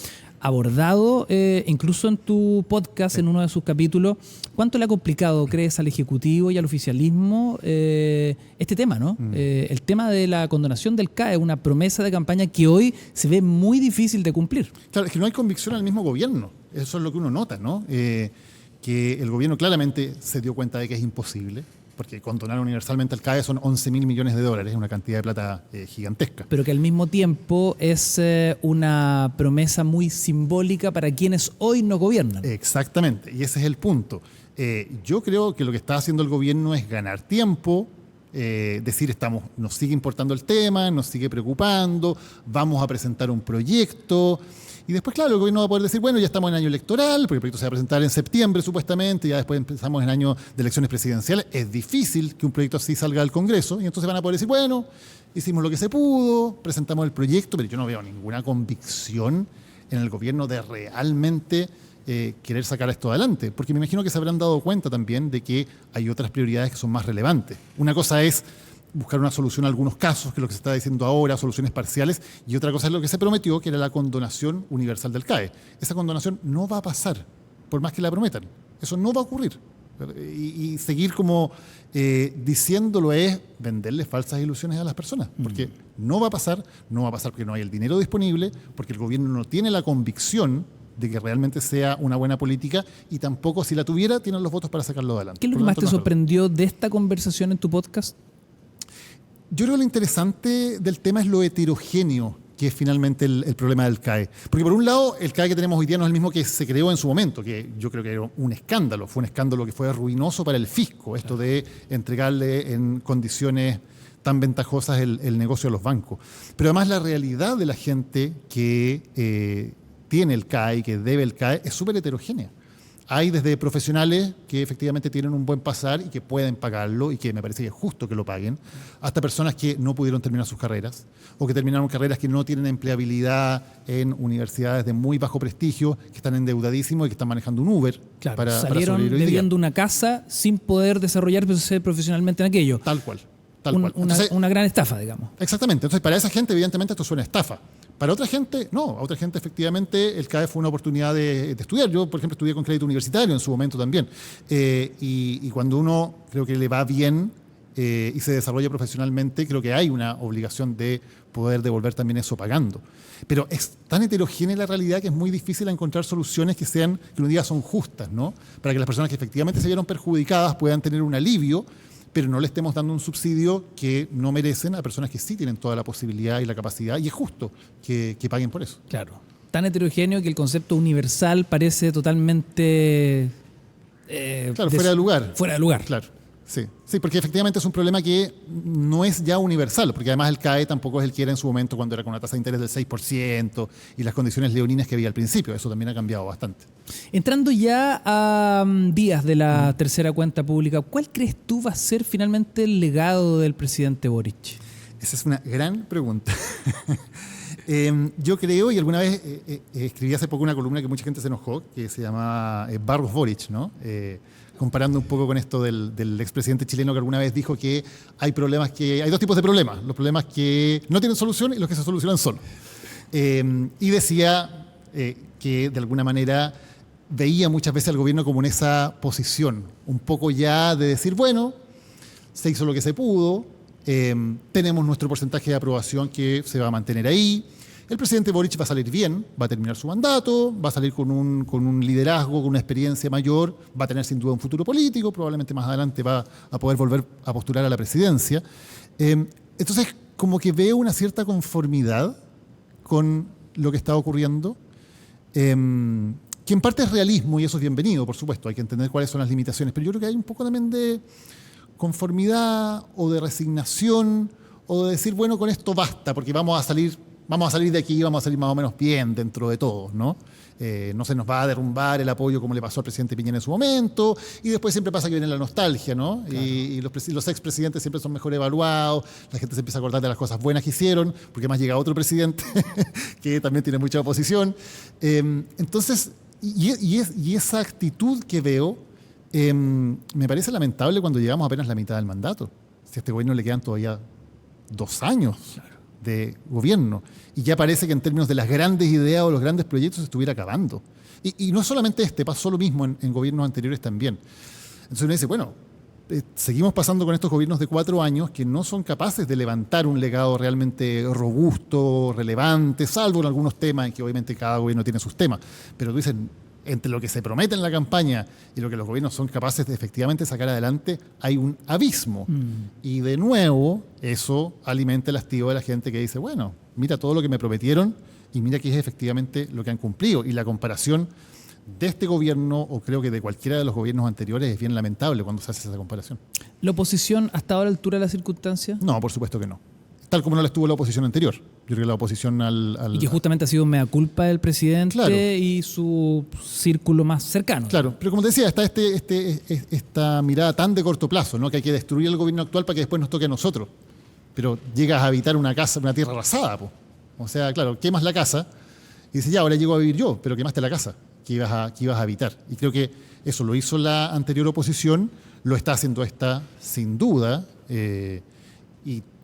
abordado incluso en tu podcast, en uno de sus capítulos. ¿Cuánto le ha complicado, crees, al Ejecutivo y al oficialismo este tema, ¿no? El tema de la condonación del CAE, una promesa de campaña que hoy se ve muy difícil de cumplir. Claro, es que no hay convicción al mismo gobierno. Eso es lo que uno nota, ¿no? Que el gobierno claramente se dio cuenta de que es imposible, porque condonar universalmente al CAE son 11.000 millones de dólares, una cantidad de plata gigantesca. Pero que al mismo tiempo es una promesa muy simbólica para quienes hoy no gobiernan. Exactamente, y ese es el punto. Yo creo que lo que está haciendo el gobierno es ganar tiempo, decir nos sigue importando el tema, nos sigue preocupando, vamos a presentar un proyecto. Y después, claro, el gobierno va a poder decir, bueno, ya estamos en año electoral, porque el proyecto se va a presentar en septiembre supuestamente, ya después empezamos en año de elecciones presidenciales. Es difícil que un proyecto así salga al Congreso, y entonces van a poder decir, bueno, hicimos lo que se pudo, presentamos el proyecto, pero yo no veo ninguna convicción en el gobierno de realmente querer sacar esto adelante, porque me imagino que se habrán dado cuenta también de que hay otras prioridades que son más relevantes. Una cosa es buscar una solución a algunos casos, que es lo que se está diciendo ahora, soluciones parciales, y otra cosa es lo que se prometió, que era la condonación universal del CAE. Esa condonación no va a pasar, por más que la prometan. Eso no va a ocurrir. Y seguir como diciéndolo es venderle falsas ilusiones a las personas, porque no va a pasar porque no hay el dinero disponible, porque el gobierno no tiene la convicción de que realmente sea una buena política, y tampoco, si la tuviera, tienen los votos para sacarlo adelante. ¿Qué es lo que más te sorprendió de esta conversación en tu podcast? Yo creo que lo interesante del tema es lo heterogéneo que es finalmente el problema del CAE. Porque por un lado, el CAE que tenemos hoy día no es el mismo que se creó en su momento, que yo creo que era un escándalo. Fue un escándalo que fue ruinoso para el fisco, esto de entregarle en condiciones tan ventajosas el negocio a los bancos. Pero además la realidad de la gente que tiene el CAE, que debe el CAE, es súper heterogénea. Hay desde profesionales que efectivamente tienen un buen pasar y que pueden pagarlo y que me parece que es justo que lo paguen, hasta personas que no pudieron terminar sus carreras o que terminaron carreras que no tienen empleabilidad en universidades de muy bajo prestigio, que están endeudadísimos y que están manejando un Uber para salieron sobrevivir debiendo una casa sin poder desarrollarse profesionalmente en aquello. Tal cual. Una gran estafa, digamos. Exactamente. Entonces, para esa gente, evidentemente, esto suena estafa. Para otra gente, no. A otra gente, efectivamente, el CAE fue una oportunidad de estudiar. Yo, por ejemplo, estudié con crédito universitario en su momento también. Y cuando uno creo que le va bien y se desarrolla profesionalmente, creo que hay una obligación de poder devolver también eso pagando. Pero es tan heterogénea la realidad que es muy difícil encontrar soluciones que uno diga son justas, ¿no? Para que las personas que efectivamente se vieron perjudicadas puedan tener un alivio, pero no le estemos dando un subsidio que no merecen a personas que sí tienen toda la posibilidad y la capacidad, y es justo que paguen por eso. Claro. Tan heterogéneo que el concepto universal parece totalmente... fuera de lugar. Fuera de lugar. Claro, sí, porque efectivamente es un problema que no es ya universal, porque además el CAE tampoco es el que era en su momento cuando era con una tasa de interés del 6% y las condiciones leoninas que había al principio. Eso también ha cambiado bastante. Entrando ya a días de la tercera cuenta pública, ¿cuál crees tú va a ser finalmente el legado del presidente Boric? Esa es una gran pregunta. Yo creo, y alguna vez escribí hace poco una columna que mucha gente se enojó, que se llama Barros Boric, ¿no? Comparando un poco con esto del expresidente chileno que alguna vez dijo que hay dos tipos de problemas, los problemas que no tienen solución y los que se solucionan solos. Y decía que de alguna manera veía muchas veces al gobierno como en esa posición, un poco ya de decir, bueno, se hizo lo que se pudo, tenemos nuestro porcentaje de aprobación que se va a mantener ahí. El presidente Boric va a salir bien, va a terminar su mandato, va a salir con un liderazgo, con una experiencia mayor, va a tener sin duda un futuro político, probablemente más adelante va a poder volver a postular a la presidencia. Entonces, como que veo una cierta conformidad con lo que está ocurriendo, que en parte es realismo y eso es bienvenido, por supuesto, hay que entender cuáles son las limitaciones, pero yo creo que hay un poco también de conformidad o de resignación o de decir, bueno, con esto basta, porque vamos a salir de aquí, vamos a salir más o menos bien dentro de todo, ¿no? No se nos va a derrumbar el apoyo como le pasó al presidente Piñera en su momento, y después siempre pasa que viene la nostalgia, ¿no? Claro. Y los expresidentes siempre son mejor evaluados, la gente se empieza a acordar de las cosas buenas que hicieron, porque además llega otro presidente que también tiene mucha oposición. Entonces, y esa actitud que veo Me parece lamentable cuando llegamos apenas la mitad del mandato. Si a este gobierno le quedan todavía 2 años de gobierno y ya parece que en términos de las grandes ideas o los grandes proyectos se estuviera acabando. Y no solamente pasó lo mismo en gobiernos anteriores también. Entonces uno dice, bueno, seguimos pasando con estos gobiernos de 4 años que no son capaces de levantar un legado realmente robusto, relevante, salvo en algunos temas en que obviamente cada gobierno tiene sus temas. Pero tú dices, entre lo que se promete en la campaña y lo que los gobiernos son capaces de efectivamente sacar adelante, hay un abismo. Y de nuevo, eso alimenta el hastío de la gente que dice, bueno, mira todo lo que me prometieron y mira qué es efectivamente lo que han cumplido. Y la comparación de este gobierno, o creo que de cualquiera de los gobiernos anteriores, es bien lamentable cuando se hace esa comparación. ¿La oposición ha estado a la altura de las circunstancias? No, por supuesto que no. Tal como no la estuvo la oposición anterior. Yo creo que la oposición Y que justamente ha sido mea culpa del presidente, claro, y su círculo más cercano. Claro, pero como te decía, está esta mirada tan de corto plazo, ¿no? Que hay que destruir el gobierno actual para que después nos toque a nosotros. Pero llegas a habitar una casa, una tierra arrasada, po. O sea, claro, quemas la casa y dices, ya, ahora llego a vivir yo, pero quemaste la casa que ibas a habitar. Y creo que eso lo hizo la anterior oposición, lo está haciendo esta sin duda,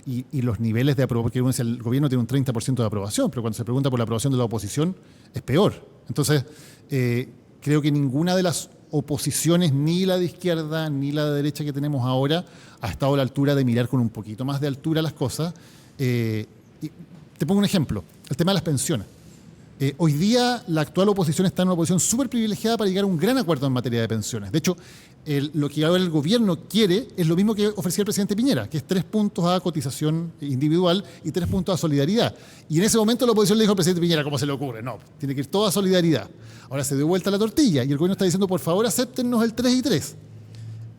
y los niveles de aprobación, porque uno dice, el gobierno tiene un 30% de aprobación, pero cuando se pregunta por la aprobación de la oposición es peor. Entonces, creo que ninguna de las oposiciones, ni la de izquierda ni la de derecha que tenemos ahora, ha estado a la altura de mirar con un poquito más de altura las cosas. Y te pongo un ejemplo, el tema de las pensiones. Hoy día la actual oposición está en una posición súper privilegiada para llegar a un gran acuerdo en materia de pensiones. De hecho, lo que ahora el gobierno quiere es lo mismo que ofrecía el presidente Piñera, que es 3 puntos a cotización individual y 3 puntos a solidaridad. Y en ese momento la oposición le dijo al presidente Piñera, ¿cómo se le ocurre? No, tiene que ir todo a solidaridad. Ahora se dio vuelta la tortilla y el gobierno está diciendo, por favor, acéptennos el 3 y 3.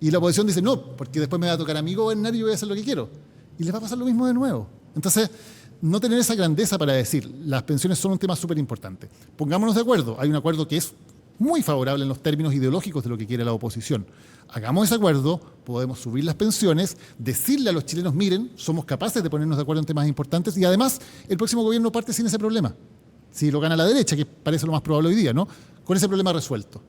Y la oposición dice, no, porque después me va a tocar a mí gobernar y yo voy a hacer lo que quiero. Y les va a pasar lo mismo de nuevo. Entonces, no tener esa grandeza para decir, las pensiones son un tema súper importante. Pongámonos de acuerdo. Hay un acuerdo que es muy favorable en los términos ideológicos de lo que quiere la oposición. Hagamos ese acuerdo, podemos subir las pensiones, decirle a los chilenos, miren, somos capaces de ponernos de acuerdo en temas importantes y además el próximo gobierno parte sin ese problema. Si lo gana la derecha, que parece lo más probable hoy día, ¿no? Con ese problema resuelto.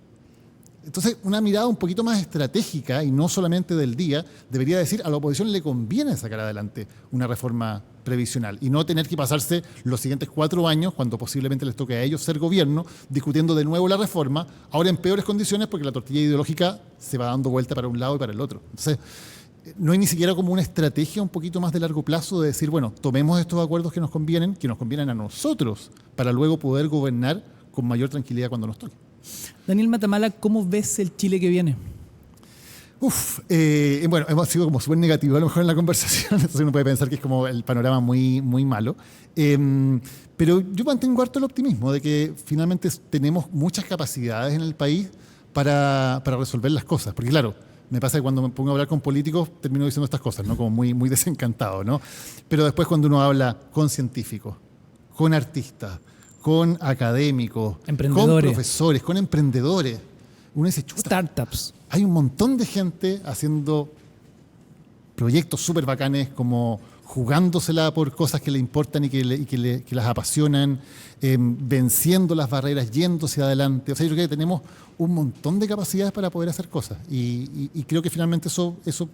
Entonces, una mirada un poquito más estratégica y no solamente del día, debería decir a la oposición le conviene sacar adelante una reforma previsional y no tener que pasarse los siguientes 4 años, cuando posiblemente les toque a ellos ser gobierno, discutiendo de nuevo la reforma, ahora en peores condiciones porque la tortilla ideológica se va dando vuelta para un lado y para el otro. Entonces, no hay ni siquiera como una estrategia un poquito más de largo plazo de decir, bueno, tomemos estos acuerdos que nos convienen a nosotros, para luego poder gobernar con mayor tranquilidad cuando nos toque. Daniel Matamala, ¿cómo ves el Chile que viene? Bueno, hemos sido como súper negativos a lo mejor en la conversación, entonces uno puede pensar que es como el panorama muy, muy malo. Pero yo mantengo harto el optimismo de que finalmente tenemos muchas capacidades en el país para resolver las cosas. Porque claro, me pasa que cuando me pongo a hablar con políticos termino diciendo estas cosas, ¿no? Como muy, muy desencantado, ¿no? Pero después cuando uno habla con científicos, con artistas, con académicos, con profesores, con emprendedores, uno dice, chuta, startups. Hay un montón de gente haciendo proyectos súper bacanes, como jugándosela por cosas que le importan y que las apasionan, venciendo las barreras, yéndose adelante. O sea, yo creo que tenemos un montón de capacidades para poder hacer cosas y creo que finalmente eso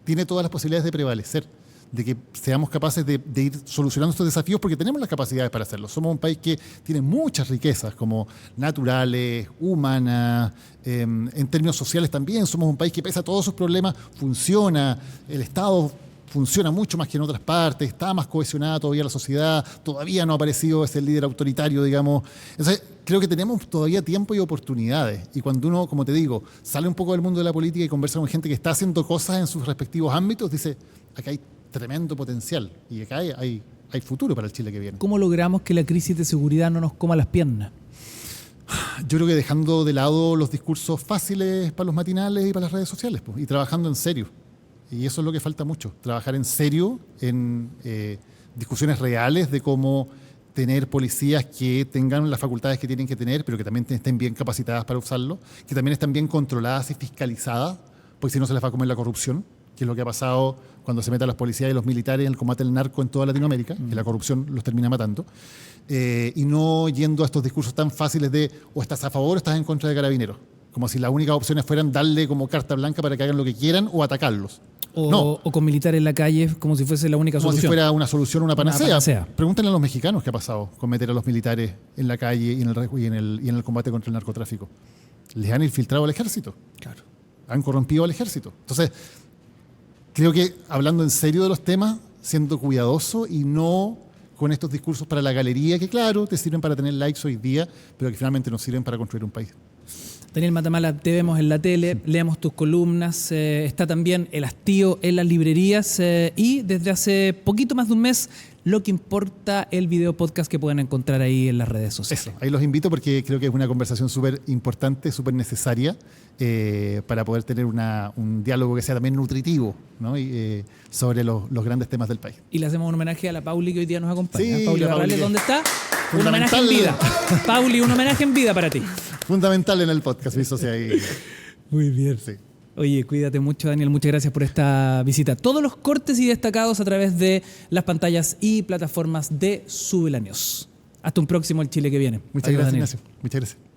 tiene todas las posibilidades de prevalecer, de que seamos capaces de ir solucionando estos desafíos porque tenemos las capacidades para hacerlo. Somos un país que tiene muchas riquezas, como naturales, humanas, en términos sociales también. Somos un país que pese a todos sus problemas funciona, el Estado funciona mucho más que en otras partes, está más cohesionada todavía la sociedad, todavía no ha aparecido ese líder autoritario, digamos. Entonces, creo que tenemos todavía tiempo y oportunidades. Y cuando uno, como te digo, sale un poco del mundo de la política y conversa con gente que está haciendo cosas en sus respectivos ámbitos, dice, acá hay tremendo potencial y acá hay futuro para el Chile que viene. ¿Cómo logramos que la crisis de seguridad no nos coma las piernas? Yo creo que dejando de lado los discursos fáciles para los matinales y para las redes sociales, pues, y trabajando en serio. Y eso es lo que falta mucho, trabajar en serio en discusiones reales de cómo tener policías que tengan las facultades que tienen que tener, pero que también estén bien capacitadas para usarlo, que también estén bien controladas y fiscalizadas, porque si no se les va a comer la corrupción, que es lo que ha pasado cuando se meten las policías y los militares en el combate al narco en toda Latinoamérica, que la corrupción los termina matando, y no yendo a estos discursos tan fáciles de o estás a favor o estás en contra de Carabineros. como si las únicas opciones fueran darle como carta blanca para que hagan lo que quieran o atacarlos. O con militares en la calle como si fuese la única Como solución. si fuera una solución, una panacea. panacea. Pregúntenle a los mexicanos qué ha pasado con meter a los militares en la calle y en el combate contra el narcotráfico. Les han infiltrado al ejército. Claro. Han corrompido al ejército. Entonces, creo que hablando en serio de los temas, siendo cuidadoso y no con estos discursos para la galería, que claro, te sirven para tener likes hoy día, pero que finalmente nos sirven para construir un país. Daniel Matamala, te vemos en la tele, leemos tus columnas, está también El Hastío en las librerías y desde hace poquito más de un mes Lo que importa, el video podcast que pueden encontrar ahí en las redes sociales. Eso, ahí los invito porque creo que es una conversación súper importante, súper necesaria para poder tener un diálogo que sea también nutritivo, ¿no? Sobre los grandes temas del país. Y le hacemos un homenaje a la Pauli que hoy día nos acompaña. Sí, Pauli la Barrales, Pauli. ¿dónde está? Un homenaje en vida. Pauli, un homenaje en vida para ti. Fundamental en el podcast, mi socia ahí. Muy bien. Sí. Oye, cuídate mucho, Daniel. Muchas gracias por esta visita. Todos los cortes y destacados a través de las pantallas y plataformas de Sube la News. Hasta un próximo El Chile que viene. Muchas Adiós, gracias, Daniel. Ignacio. Muchas gracias.